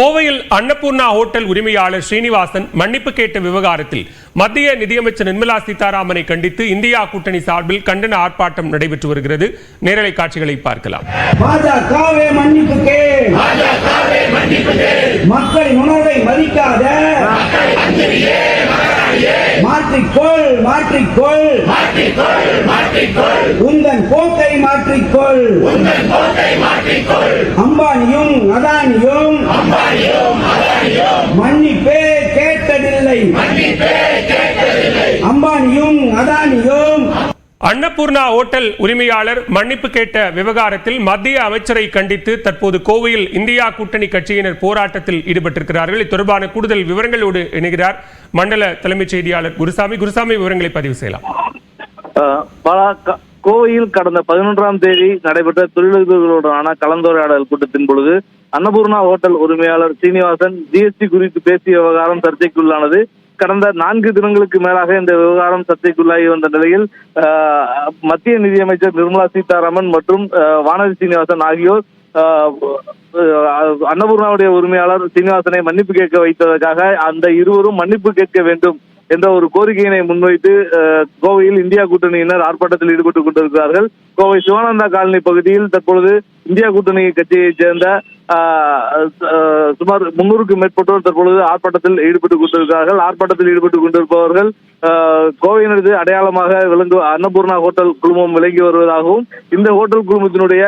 கோவையில் அன்னபூர்ணா ஹோட்டல் உரிமையாளர் ஸ்ரீனிவாசன் மன்னிப்பு கேட்ட விவகாரத்தில் மத்திய நிதியமைச்சர் நிர்மலா சீதாராமனை கண்டித்து இந்தியா கூட்டணி சார்பில் கண்டன ஆர்ப்பாட்டம் நடைபெற்று வருகிறது. நேரலை காட்சிகளை பார்க்கலாம். மக்களின் உணர்வை மதிக்காத மாற்றிக்கொள் உந்தன் போக்கை மாற்றிக்கொள். அம்பானியும் அதானியும் மன்னிப்பே கேட்டதில்லை. அம்பானியும் அதானியும் அன்னபூர்ணா ஹோட்டல் உரிமையாளர் மன்னிப்பு கேட்ட விவகாரத்தில் மத்திய அமைச்சரை கண்டித்து தற்போது கோவையில் இந்தியா கூட்டணி கட்சியினர் போராட்டத்தில் ஈடுபட்டிருக்கிறார்கள். இது தொடர்பான கூடுதல் விவரங்களோடு இணைகிறார் மண்டல தலைமைச் செய்தியாளர் குருசாமி. விவரங்களை பதிவு செய்யலாம். கோவையில் கடந்த 11ஆம் தேதி நடைபெற்ற தொழிலதிபர்களுடனான கலந்துரையாடல் கூட்டத்தின் பொழுது அன்னபூர்ணா ஹோட்டல் உரிமையாளர் சீனிவாசன் ஜிஎஸ்டி குறித்து பேசிய விவகாரம் சர்ச்சைக்குள்ளானது. கடந்த 4 தினங்களுக்கு மேலாக இந்த விவகாரம் சர்ச்சைக்குள்ளாகி வந்த நிலையில் மத்திய நிதியமைச்சர் நிர்மலா சீதாராமன் மற்றும் வானதி சீனிவாசன் ஆகியோர் அன்னபூர்ணாவுடைய உரிமையாளர் சீனிவாசனை மன்னிப்பு கேட்க வைத்ததற்காக அந்த இருவரும் மன்னிப்பு கேட்க வேண்டும் என்ற ஒரு கோரிக்கையினை முன்வைத்து கோவையில் இந்தியா கூட்டணியினர் ஆர்ப்பாட்டத்தில் ஈடுபட்டுக் கொண்டிருக்கிறார்கள். கோவை சிவானந்தா காலனி பகுதியில் தற்பொழுது இந்தியா கூட்டணி கட்சியைச் சேர்ந்த சுமார் 300க்கும் மேற்பட்டோர் தற்பொழுது ஆர்ப்பாட்டத்தில் ஈடுபட்டுக் கொண்டிருக்கிறார்கள். ஆர்ப்பாட்டத்தில் ஈடுபட்டுக் கொண்டிருப்பவர்கள் கோவையினரது அடையாளமாக விளங்கும் அன்னபூர்ணா ஹோட்டல் குழுமம் விளங்கி வருவதாகவும் இந்த ஹோட்டல் குழுமத்தினுடைய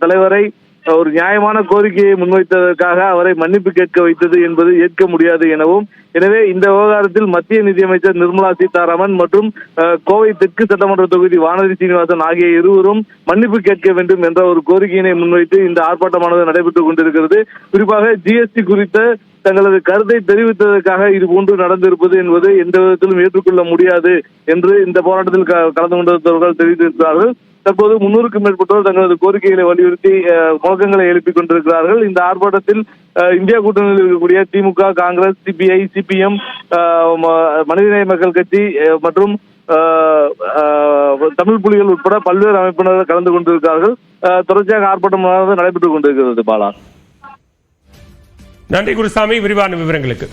தலைவரை ஒரு நியாயமான கோரிக்கையை முன்வைத்ததற்காக அவரை மன்னிப்பு கேட்க வைத்தது என்பது ஏற்க முடியாது எனவும், எனவே இந்த விவகாரத்தில் மத்திய நிதியமைச்சர் நிர்மலா சீதாராமன் மற்றும் கோவை தெற்கு சட்டமன்ற தொகுதி வானதி சீனிவாசன் ஆகிய இருவரும் மன்னிப்பு கேட்க வேண்டும் என்ற ஒரு கோரிக்கையினை முன்வைத்து இந்த ஆர்ப்பாட்டமானது நடைபெற்றுக் கொண்டிருக்கிறது. குறிப்பாக ஜிஎஸ்டி குறித்த தங்களது கருத்தை தெரிவித்ததற்காக இது போன்று நடந்திருப்பது என்பது எந்த விதத்திலும் ஏற்றுக்கொள்ள முடியாது என்று இந்த போராட்டத்தில் கலந்து கொண்டிருந்தவர்கள் தெரிவித்திருக்கிறார்கள். தற்போது 300க்கும் மேற்பட்டோர் தங்களது கோரிக்கைகளை வலியுறுத்தி முழக்கங்களை எழுப்பிக் கொண்டிருக்கிறார்கள். இந்த ஆர்ப்பாட்டத்தில் இந்தியா கூட்டணியில் இருக்கக்கூடிய திமுக, காங்கிரஸ், சிபிஐ, சிபிஎம், மனிதநேய மக்கள் கட்சி மற்றும் தமிழ் புலிகள் உட்பட பல்வேறு அமைப்பினர் கலந்து கொண்டிருக்கிறார்கள். தொடர்ச்சியாக ஆர்ப்பாட்டம் நடைபெற்றுக் கொண்டிருக்கிறது. பாலா, நன்றி குருசாமி, விரிவான விவரங்களுக்கு.